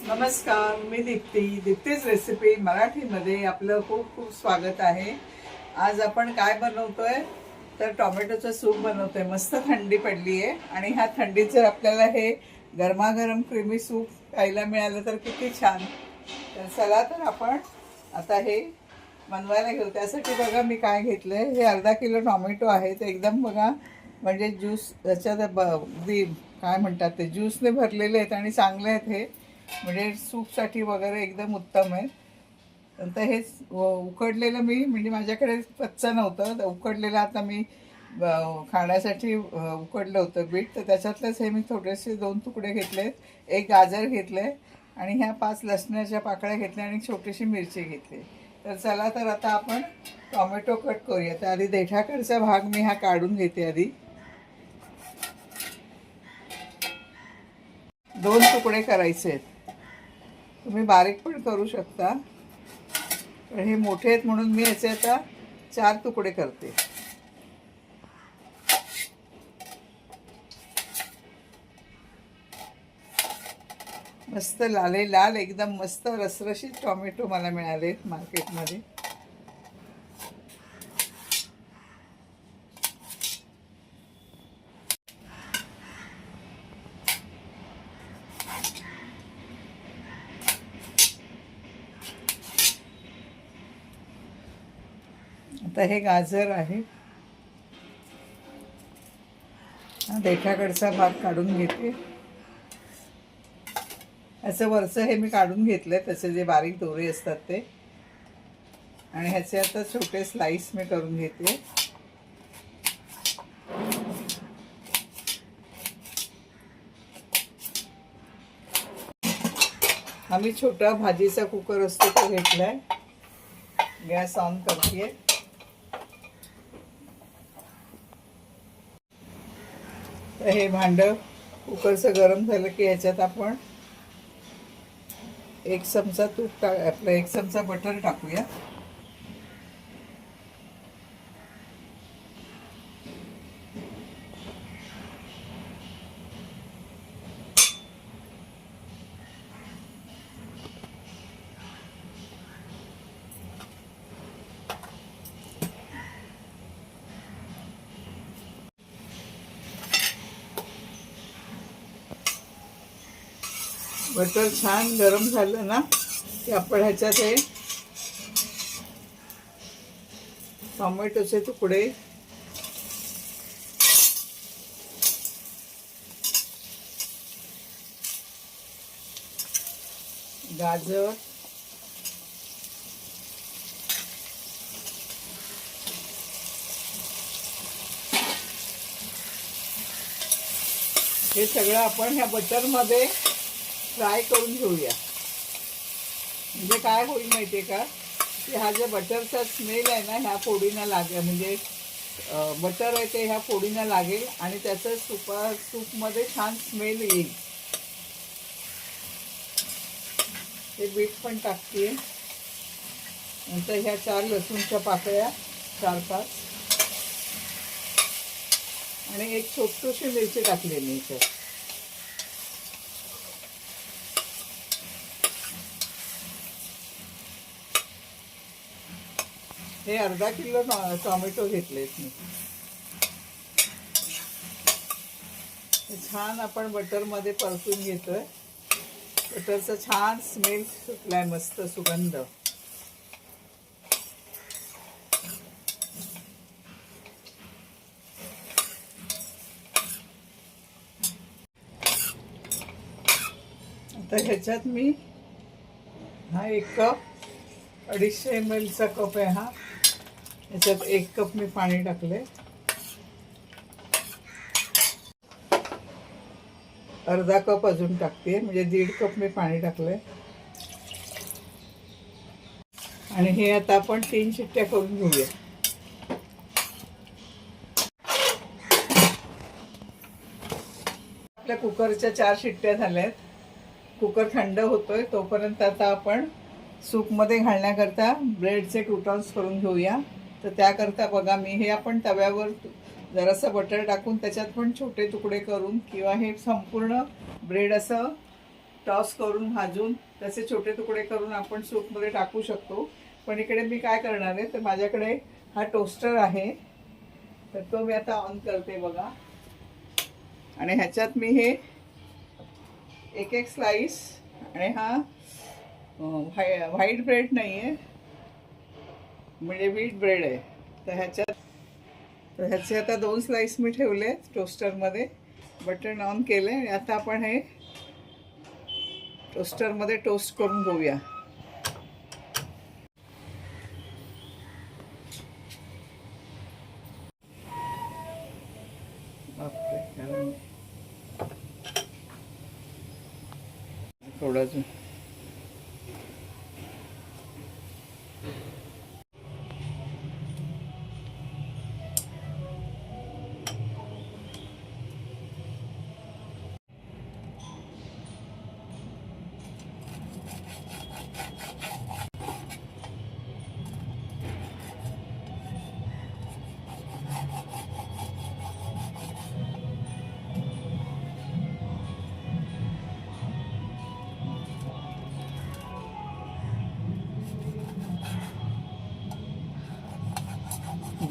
नमस्कार, मी दीप्तीज रेसिपी मराठीमध्ये आपलं खूप खूप स्वागत आहे. आज आपण काय बनवतोय तर टोमॅटोचं सूप बनवतोय. मस्त थंडी पडली आहे आणि ह्या थंडीत जर आपल्याला हे गरमागरम क्रीमी सूप प्यायला मिळालं तर किती छान. तर चला तर आपण आता हे बनवायला घेऊ. त्यासाठी बघा मी काय घेतलंय. हे अर्धा किलो टोमॅटो आहे. ते एकदम बघा म्हणजे ज्यूस त्याच्यात काय म्हणतात ते ज्यूसने भरलेले आहेत आणि चांगले आहेत हे, म्हणजे सूपसाठी वगैरे एकदम उत्तम आहे. नंतर हेच उकडलेलं मी म्हणजे माझ्याकडे कच्चं नव्हतं तर उकडलेलं आता मी खाण्यासाठी उकडलं होतं बीट, तर त्याच्यातलेच हे मी थोडेसे 2 तुकडे घेतले, एक गाजर घेतले आणि ह्या 5 लसणाच्या पाकळ्या घेतल्या आणि छोटीशी मिरची घेतली. तर चला तर आता आपण टोमॅटो कट करूया. तर आधी देठाकडचा भाग मी हा काढून घेते. आधी 2 तुकडे करायचे आहेत. तुम्ही बारीक पण करू शकता, पण हे मोठे आहेत म्हणून मी याचे आता 4 तुकडे करते. मस्त लाल एकदम मस्त रसरशीत टोमॅटो मला मिळाले मार्केटमध्ये. आता हे गाजर आहे, देठाकडचा भाग काढून घेते. याचं वरचं हे मी काढून घेतलंय, त्याचे जे बारीक दोरे असतात ते, आणि ह्याचे आता छोटे स्लाइस मी करून घेते. आम्ही छोटा भाजीचा कुकर असतो तो घेतलाय. गॅस ऑन करते. तर हे भांडं कुकरचं गरम झालं की ह्याच्यात आपण 1 चमचा तूप आपलं 1 चमचा बटर टाकूया. बटर छान गरम झालं ना की आपण ह्याच्यात हे टोमॅटोचे तुकडे, गाजर, हे सगळं आपण ह्या बटरमध्ये फ्राय करून घेऊया. म्हणजे काय होईल माहिती आहे का, की हा जो बटरचा स्मेल आहे ना ह्या फोडीना लागेल, म्हणजे बटर आहे ते ह्या फोडीना लागेल आणि त्याचं सूपमध्ये छान स्मेल येईल. हे बीट पण टाकते. नंतर ह्या 4 लसूणच्या पाकळ्या, 4-5, आणि एक छोटीशी मिरची टाकली मी इथे. हे अर्धा किलो टोमॅटो घेतलेत मी. छान आपण बटरमध्ये परतून घेतोय. बटरचा छान स्मेल सुटलाय, मस्त सुगंध. आता ह्याच्यात मी हा 1 कप 250 ml चा कप आहे हा. याच्यात 1 कप मी पाणी टाकले. अर्धा कप अजून टाकते, म्हणजे 1.5 कप मी पाणी टाकले. आणि हे आता आपण 3 शिट्ट्या करून घेऊया. आपल्या कुकरच्या 4 शिट्ट्या झाल्यात. कुकर थंड होतोय तोपर्यंत आता आपण सूपमध्ये घालण्याकरता ब्रेडचे क्रूटॉन्स करून घेऊया. तर त्याकरता बघा मी हे आपण तव्यावर जरासं बटर टाकून त्याच्यात पण छोटे तुकडे करून, किंवा हे संपूर्ण ब्रेड असं टॉस करून भाजून त्याचे छोटे तुकडे करून आपण सूपमध्ये टाकू शकतो. पण इकडे मी काय करणार आहे, तर माझ्याकडे हा टोस्टर आहे, तर तो मी आता ऑन करते बघा. आणि ह्याच्यात मी हे एक एक स्लाइस, आणि हा व्हाईट ब्रेड नाही आहे, म्हणजे व्हीट ब्रेड आहे, तर ह्याचे आता 2 स्लाइस मी ठेवले टोस्टरमध्ये. बटन ऑन केले आणि आता आपण हे टोस्टरमध्ये टोस्ट करून घेऊया. थोडंसं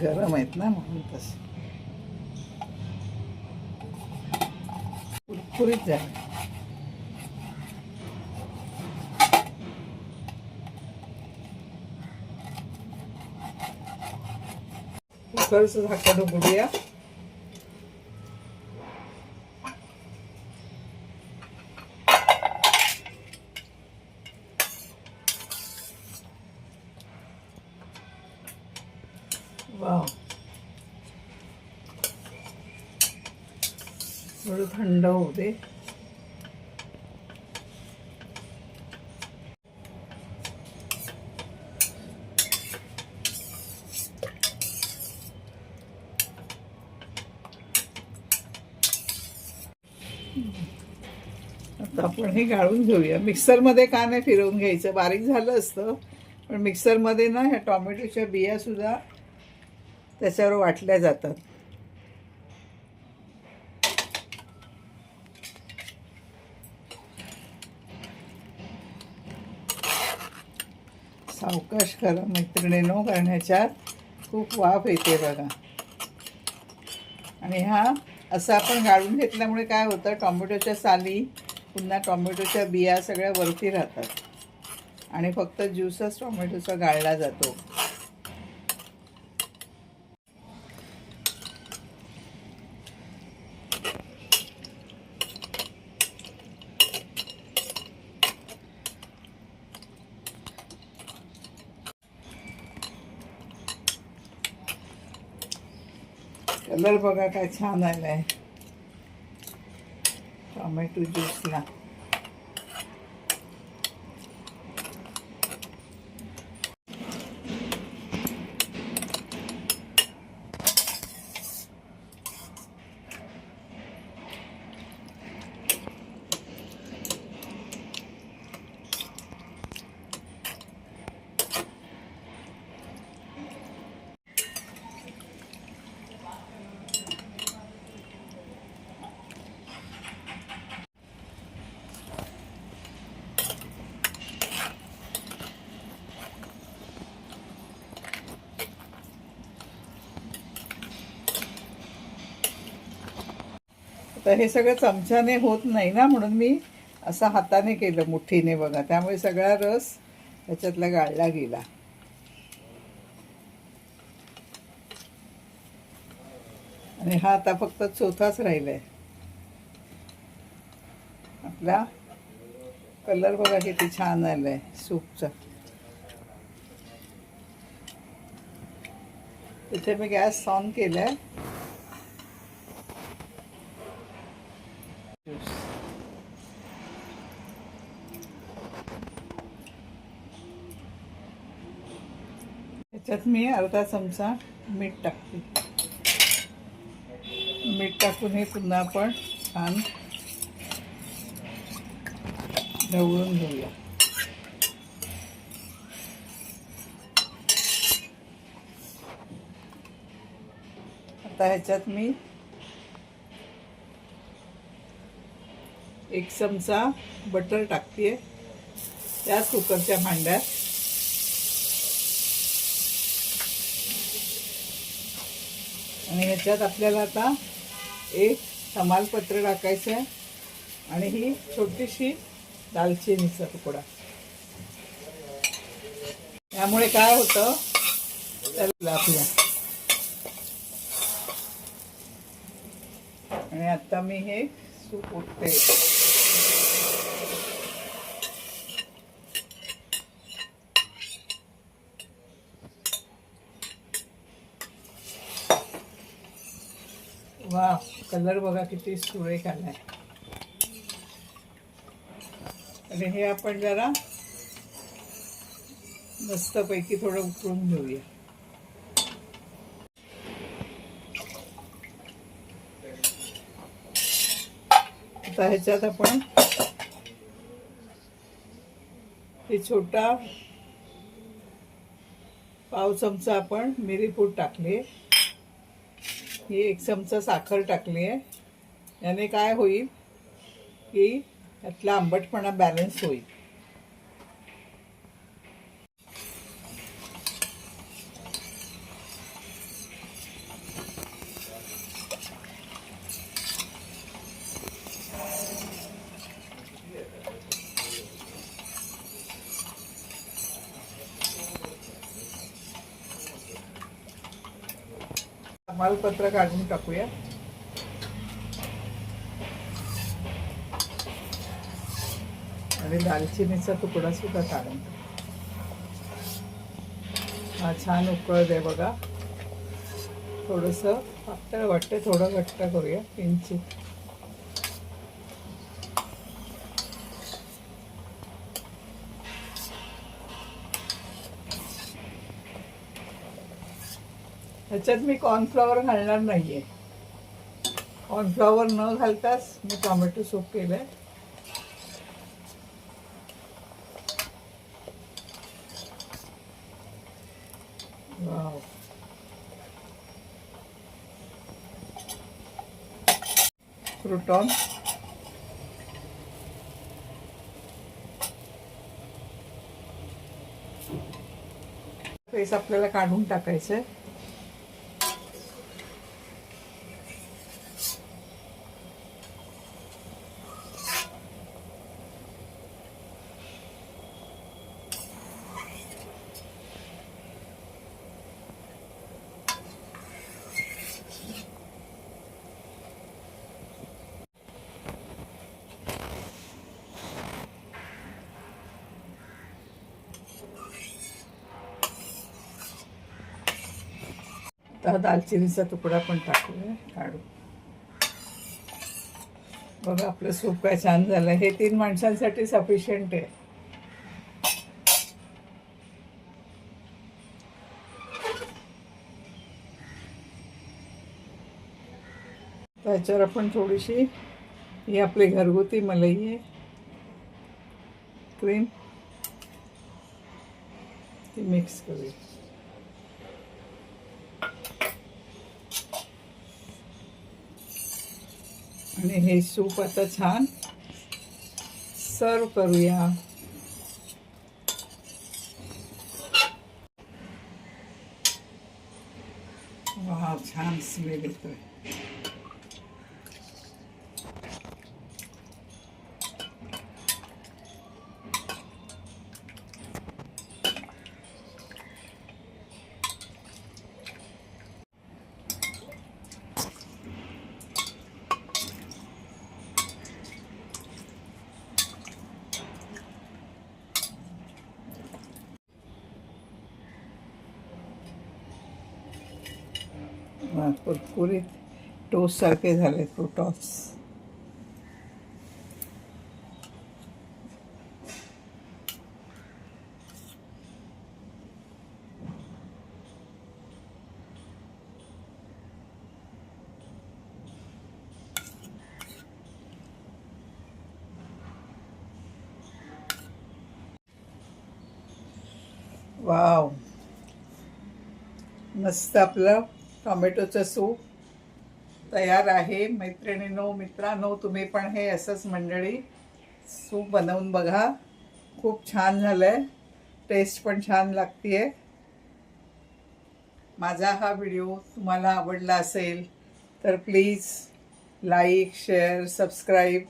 गरम आहेत ना, म्हणून तसं कुरकुरीत झालं. कुकरचं झाकण उघडूया. वाव, थोडं थंड होऊ दे. आता आपण हे गाळून घेऊया. मिक्सरमध्ये का नाही फिरवून घ्यायचं, बारीक झालं असतं, पण मिक्सरमध्ये ना ह्या टॉमॅटोच्या बिया सुद्धा त्याच्यावर वाटल्या जातात. सावकाश करा मैत्रिणीनो, कारण ह्याच्यात खूप वाफ येते बघा. आणि हा असं आपण गाळून घेतल्यामुळे काय होतं, टॉमॅटोच्या साली पुन्हा टॉमॅटोच्या बिया सगळ्या वरती राहतात आणि फक्त ज्यूसच टॉमॅटोचा गाळला जातो. कलर बघा काय छान आलाय टोमॅटो ज्यूसला. तर हे सगळं चमच्याने होत नाही ना, म्हणून मी असं हाताने केलं मुठीने बघा. त्यामुळे सगळा रस त्याच्यातला गाळला गेला. आणि हा आता फक्त चौथाच राहिलाय. आपला कलर बघा किती छान आलाय सूपचा. इथे मी गॅस ऑन केलाय. त्याच्यात मी अर्धा चमचा मीठ टाकते. मीठ टाकून हे पुन्हा आपण छान ढवळून घेऊया. आता ह्याच्यात मी 1 चमचा बटर टाकते त्याच कुकरच्या भांड्यात. आणि ह्याच्यात आपल्याला आता 1 तमालपत्र टाकायचं आहे आणि ही छोटीशी दालचिनीचा तुकडा. त्यामुळे काय होतं त्याला आपल्या. आणि आता मी हे सूप ओतते. वा, कलर बघा किती सुरेख आलाय. आणि हे आपण जरा मस्तपैकी थोडं उकळून घेऊया. आता ह्याच्यात आपण हे छोटा पाव चमचा आपण मिरीपूड टाकली. ही 1 चमचा साखर टाकली आहे. याने काय होईल की यातला आंबटपणा बॅलन्स होईल. तमालपत्र काढून टाकूया. आणि दालचिनीचा तुकडा सुद्धा काढून टाकू. हा छान उकळत आहे बघा. थोडंसं पातळ वाटतं, थोडं घट्ट करूया किंचित. ह्याच्यात मी कॉर्नफ्लॉवर घालणार नाहीये. कॉर्नफ्लॉवर न घालताच मी टोमॅटो सूप केलंय. Wow, crouton. फेस आपल्याला काढून टाकायचंय. आता दालचिनीचा तुकडा पण टाकूया काढू. बघा आपलं सूप काय छान झालं. हे 3 माणसांसाठी सफिशियंट आहे. त्याच्यावर आपण थोडीशी ही आपली घरगुती मलाई आहे क्रीम, ती मिक्स करूया. आणि हे सूप आता छान सर्व करूया. वा, छान स्मेल येतोय. कुरकुरीत टोस्ट सारखे झाले क्रूटॉन्स. वाव, मस्त आपलं टोमॅटोचं सूप तयार आहे. मैत्रिणींनो, मित्रांनो, तुम्ही पण हे असंच मंडळी सूप बनवून बघा. खूप छान झालंय, टेस्ट पण छान लागतीये. माझा हा व्हिडिओ तुम्हाला आवडला असेल तर प्लीज लाईक, शेअर, सबस्क्राईब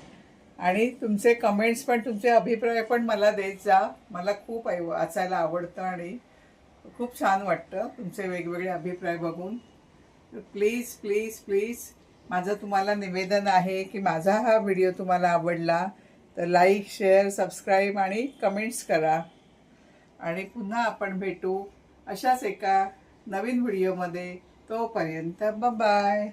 आणि तुमचे कमेंट्स पण, तुमचे अभिप्राय पण मला देत जा. मला खूप वाचायला आवडतं आणि खूप छान वाटतं तुमचे वेगवेगळे अभिप्राय बघून. प्लीज प्लीज प्लीज माझं तुम्हाला निवेदन आहे की माझा हा व्हिडिओ तुम्हाला आवडला तर लाईक, शेअर, सबस्क्राईब आणि कमेंट्स करा. आणि पुन्हा आपण भेटू अशाच एका नवीन व्हिडिओमध्ये. तोपर्यंत बाय.